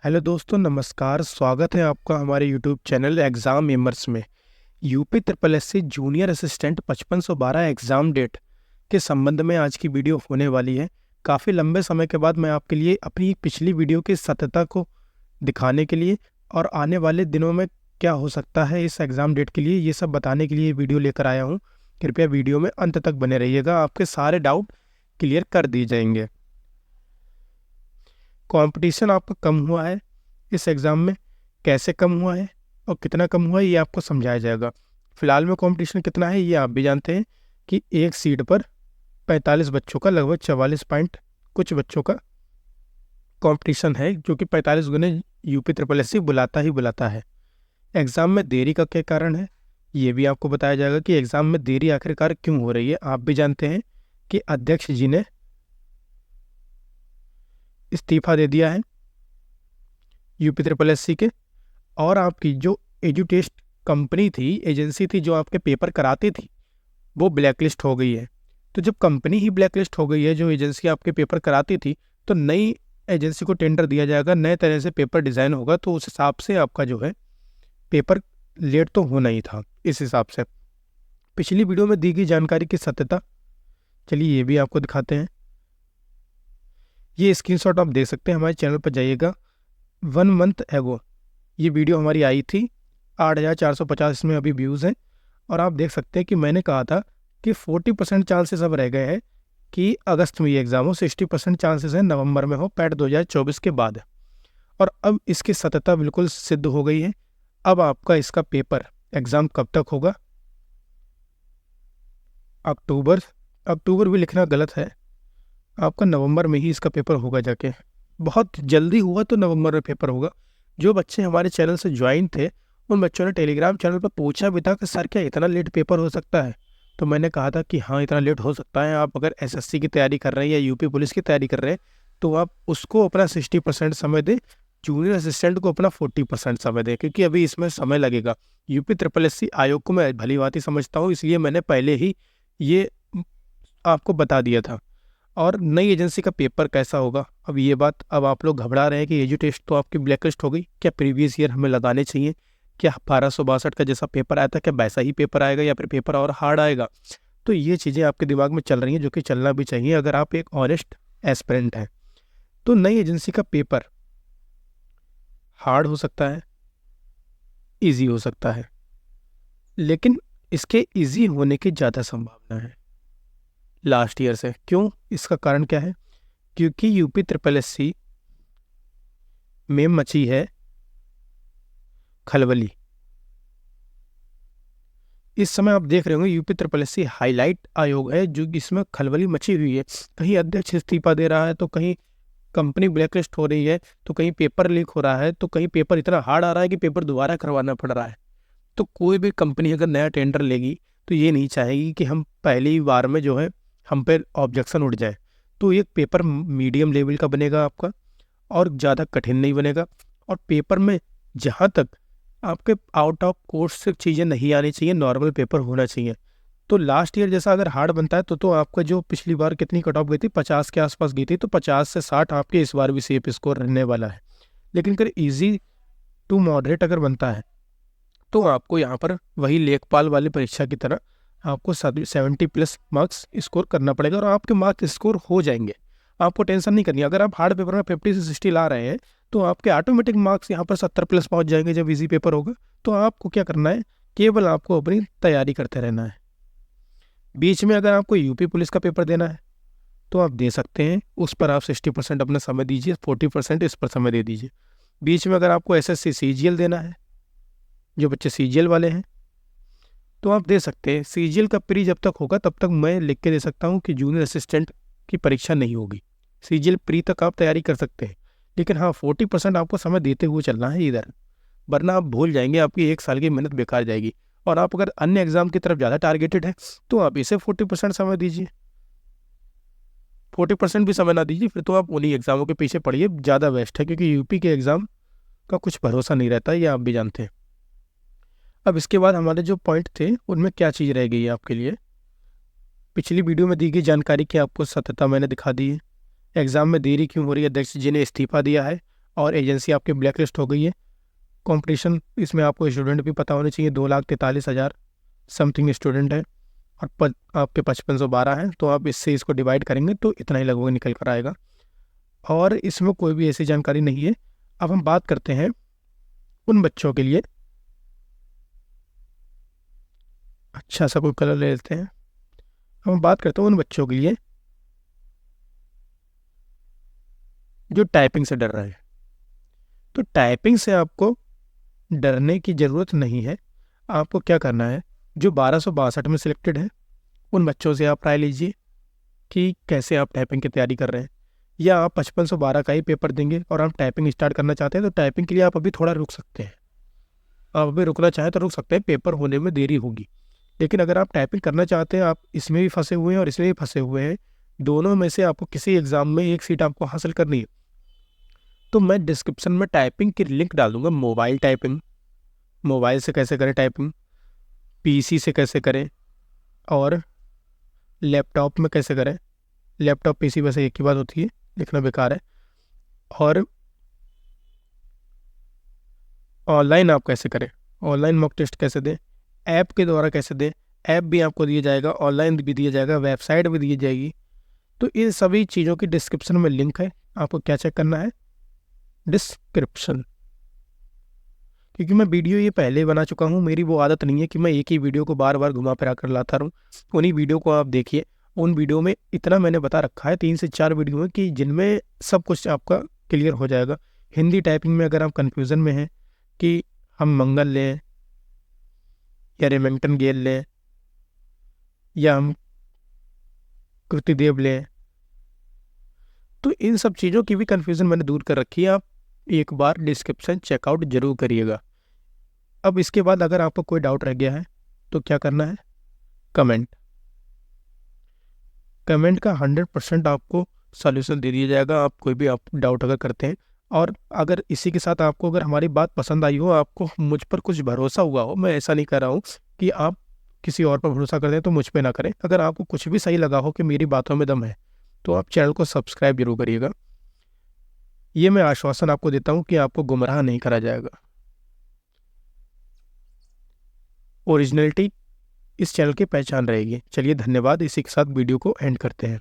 Hello दोस्तों, नमस्कार। स्वागत है आपका हमारे यूट्यूब चैनल एग्ज़ाम एमर्स में। UP triple S C junior assistant 5512 exam date के संबंध में आज की वीडियो होने वाली है। काफ़ी लंबे समय के बाद मैं आपके लिए अपनी पिछली वीडियो की सत्यता को दिखाने के लिए और आने वाले दिनों में क्या हो सकता है इस एग्ज़ाम डेट के लिए, ये सब बताने के लिए वीडियो लेकर आया हूँ। कृपया वीडियो में अंत तक बने रहिएगा, आपके सारे डाउट क्लियर कर दिए जाएंगे। कंपटीशन आपका कम हुआ है इस एग्ज़ाम में, कैसे कम हुआ है और कितना कम हुआ है ये आपको समझाया जाएगा। फिलहाल में कंपटीशन कितना है ये आप भी जानते हैं कि एक सीट पर 45 बच्चों का लगभग 44 पॉइंट कुछ बच्चों का कंपटीशन है, जो कि 45 गुने यूपी ट्रिपल एस सी बुलाता ही बुलाता है। एग्ज़ाम में देरी का क्या कारण है ये भी आपको बताया जाएगा कि एग्ज़ाम में देरी आखिरकार क्यों हो रही है। आप भी जानते हैं कि अध्यक्ष जी ने इस्तीफा दे दिया है यूपी ट्रिपल एस सी के, और आपकी जो एजुटेस्ट कंपनी थी, एजेंसी थी जो आपके पेपर कराती थी, वो ब्लैकलिस्ट हो गई है। तो जब कंपनी ही ब्लैकलिस्ट हो गई है, जो एजेंसी आपके पेपर कराती थी, तो नई एजेंसी को टेंडर दिया जाएगा, नए तरह से पेपर डिज़ाइन होगा, तो उस हिसाब से आपका जो है पेपर लेट तो होना ही था। इस हिसाब से पिछली वीडियो में दी गई जानकारी की सत्यता, चलिए ये भी आपको दिखाते हैं। ये स्क्रीनशॉट आप देख सकते हैं, हमारे चैनल पर जाइएगा। 1 मंथ एगो ये वीडियो हमारी आई थी, 8450 इसमें अभी व्यूज़ हैं। और आप देख सकते हैं कि मैंने कहा था कि 40% चांसेस अब रह गए हैं कि अगस्त में ये एग्ज़ाम हो, 60% चांसेस हैं नवंबर में हो, पैट 2024 के बाद। और अब इसकी सत्यता बिल्कुल सिद्ध हो गई है। अब आपका इसका पेपर एग्ज़ाम कब तक होगा? अक्टूबर भी लिखना गलत है, आपका नवंबर में ही इसका पेपर होगा जाके। बहुत जल्दी हुआ तो नवंबर में पेपर होगा। जो बच्चे हमारे चैनल से ज्वाइन थे उन बच्चों ने टेलीग्राम चैनल पर पूछा भी था कि सर क्या इतना लेट पेपर हो सकता है। तो मैंने कहा था कि हाँ, इतना लेट हो सकता है। आप अगर एसएससी की तैयारी कर रहे हैं या यूपी पुलिस की तैयारी कर रहे हैं तो आप उसको अपना 60% समय दें, जूनियर असिस्टेंट को अपना 40% समय दें, क्योंकि अभी इसमें समय लगेगा। यूपी ट्रिपल एस सी आयोग को मैं भली भांति समझता हूँ, इसलिए मैंने पहले ही ये आपको बता दिया था। और नई एजेंसी का पेपर कैसा होगा, अब ये बात, अब आप लोग घबरा रहे हैं कि एजू टेस्ट तो आपकी ब्लैकलिस्ट हो गई, क्या प्रीवियस ईयर हमें लगाने चाहिए? क्या 1262 का जैसा पेपर आया था क्या वैसा ही पेपर आएगा या फिर पेपर और हार्ड आएगा? तो ये चीज़ें आपके दिमाग में चल रही हैं, जो कि चलना भी चाहिए अगर आप एक ऑनेस्ट एस्पिरेंट हैं। तो नई एजेंसी का पेपर हार्ड हो सकता है, ईजी हो सकता है, लेकिन इसके ईजी होने की ज़्यादा संभावना है लास्ट ईयर से। क्यों? इसका कारण क्या है? क्योंकि यूपी ट्रिपल एस सी में मची है खलबली। इस समय आप देख रहे होंगे UP triple S C highlight आयोग है, जो इसमें खलबली मची हुई है। कहीं अध्यक्ष इस्तीफा दे रहा है, तो कहीं कंपनी ब्लैकलिस्ट हो रही है, तो कहीं पेपर लीक हो रहा है, तो कहीं पेपर इतना हार्ड आ रहा है कि पेपर दोबारा करवाना पड़ रहा है। तो कोई भी कंपनी अगर नया टेंडर लेगी तो ये नहीं चाहेगी कि हम पहली बार में जो है हम पे ऑब्जेक्शन उठ जाए। तो ये पेपर मीडियम लेवल का बनेगा आपका, और ज़्यादा कठिन नहीं बनेगा। और पेपर में जहाँ तक आपके आउट ऑफ कोर्स से चीज़ें नहीं आनी चाहिए, नॉर्मल पेपर होना चाहिए। तो लास्ट ईयर जैसा अगर हार्ड बनता है तो आपका जो पिछली बार कितनी कट ऑफ गई थी, 50 के आसपास गई थी, तो 50 से 60 आपके इस बार भी सेफ स्कोर रहने वाला है। लेकिन अगर ईजी टू मॉडरेट अगर बनता है तो आपको यहाँ पर वही लेखपाल वाली परीक्षा की तरह आपको 70+ मार्क्स स्कोर करना पड़ेगा, और आपके मार्क्स स्कोर हो जाएंगे। आपको टेंशन नहीं करनी। अगर आप हार्ड पेपर में 50 से 60 ला रहे हैं तो आपके ऑटोमेटिक मार्क्स यहाँ पर 70+ पहुँच जाएंगे जब इजी पेपर होगा। तो आपको क्या करना है, केवल आपको अपनी तैयारी करते रहना है। बीच में अगर आपको यूपी पुलिस का पेपर देना है तो आप दे सकते हैं, उस पर आप 60% अपना समय दीजिए, 40% इस पर समय दे दीजिए। बीच में अगर आपको एसएससी सीजीएल देना है, जो बच्चे सीजीएल वाले हैं, तो आप दे सकते हैं। सीजीएल का प्री जब तक होगा तब तक मैं लिख के दे सकता हूँ कि जूनियर असिस्टेंट की परीक्षा नहीं होगी। सीजीएल प्री तक आप तैयारी कर सकते हैं, लेकिन हाँ 40% आपको समय देते हुए चलना है इधर, वरना आप भूल जाएंगे, आपकी 1 साल की मेहनत बेकार जाएगी। और आप अगर अन्य एग्जाम की तरफ ज़्यादा टारगेटेड है तो आप इसे 40% समय दीजिए। 40% भी समय ना दीजिए, फिर तो आप उन्हीं एग्जामों के पीछे पड़िए, ज़्यादा बेस्ट है, क्योंकि यूपी के एग्ज़ाम का कुछ भरोसा नहीं रहता, ये आप भी जानते हैं। अब इसके बाद हमारे जो पॉइंट थे उनमें क्या चीज़ रह गई है आपके लिए। पिछली वीडियो में दी गई जानकारी की आपको सत्यता मैंने दिखा दी है। एग्ज़ाम में देरी क्यों हो रही है, अध्यक्ष जी ने इस्तीफा दिया है, और एजेंसी आपकी ब्लैक लिस्ट हो गई है। कंपटीशन इसमें आपको स्टूडेंट भी पता होने चाहिए, 2,43,000 समथिंग स्टूडेंट है और आपके 5512 हैं, तो आप इससे इसको डिवाइड करेंगे तो इतना ही लगभग निकल कर आएगा और इसमें कोई भी ऐसी जानकारी नहीं है। अब हम बात करते हैं उन बच्चों के लिए, अच्छा सा कोई कलर ले लेते हैं। हम बात करते हैं उन बच्चों के लिए जो टाइपिंग से डर रहे हैं। तो टाइपिंग से आपको डरने की ज़रूरत नहीं है। आपको क्या करना है, जो 1262 में सिलेक्टेड है उन बच्चों से आप राय लीजिए कि कैसे आप टाइपिंग की तैयारी कर रहे हैं, या आप 5512 का ही पेपर देंगे और आप टाइपिंग स्टार्ट करना चाहते हैं तो टाइपिंग के लिए आप अभी थोड़ा रुक सकते हैं। आप अभी रुकना चाहें तो रुक सकते हैं, पेपर होने में देरी होगी। लेकिन अगर आप टाइपिंग करना चाहते हैं, आप इसमें भी फंसे हुए हैं और इसमें भी फंसे हुए हैं, दोनों में से आपको किसी एग्ज़ाम में एक सीट आपको हासिल करनी है, तो मैं डिस्क्रिप्शन में टाइपिंग की लिंक डाल दूंगा। मोबाइल टाइपिंग, मोबाइल से कैसे करें टाइपिंग, पीसी से कैसे करें और लैपटॉप में कैसे करें। लैपटॉप पीसी वैसे एक ही बात होती है, लिखना बेकार है। और ऑनलाइन आप कैसे करें, ऑनलाइन मॉक टेस्ट कैसे दें, ऐप के द्वारा कैसे दें, ऐप भी आपको दिया जाएगा, ऑनलाइन भी दिया जाएगा, वेबसाइट भी दी जाएगी। तो इन सभी चीज़ों की डिस्क्रिप्शन में लिंक है। आपको क्या चेक करना है, डिस्क्रिप्शन, क्योंकि मैं वीडियो ये पहले बना चुका हूँ। मेरी वो आदत नहीं है कि मैं एक ही वीडियो को बार बार घुमा फिरा कर लाता रहूँ। उन्हीं वीडियो को आप देखिए, उन वीडियो में इतना मैंने बता रखा है, 3 से 4 वीडियो है कि जिनमें सब कुछ आपका क्लियर हो जाएगा। हिंदी टाइपिंग में अगर आप कन्फ्यूज़न में हैं कि हम मंगल लें या रेमिंगटन गेल लें या हम कृतिदेव लें, तो इन सब चीज़ों की भी कन्फ्यूज़न मैंने दूर कर रखी है। आप एक बार डिस्क्रिप्शन चेकआउट जरूर करिएगा। अब इसके बाद अगर आपको कोई डाउट रह गया है तो क्या करना है, कमेंट का 100% आपको सॉल्यूशन दे दिया जाएगा। आप कोई भी आप डाउट अगर करते हैं, और अगर इसी के साथ आपको अगर हमारी बात पसंद आई हो, आपको मुझ पर कुछ भरोसा हुआ हो, मैं ऐसा नहीं कर रहा हूँ कि आप किसी और पर भरोसा कर दें, तो मुझ पर ना करें। अगर आपको कुछ भी सही लगा हो कि मेरी बातों में दम है, तो आप चैनल को सब्सक्राइब जरूर करिएगा। ये मैं आश्वासन आपको देता हूँ कि आपको गुमराह नहीं करा जाएगा। ओरिजिनलिटी इस चैनल की पहचान रहेगी। चलिए धन्यवाद, इसी के साथ वीडियो को एंड करते हैं।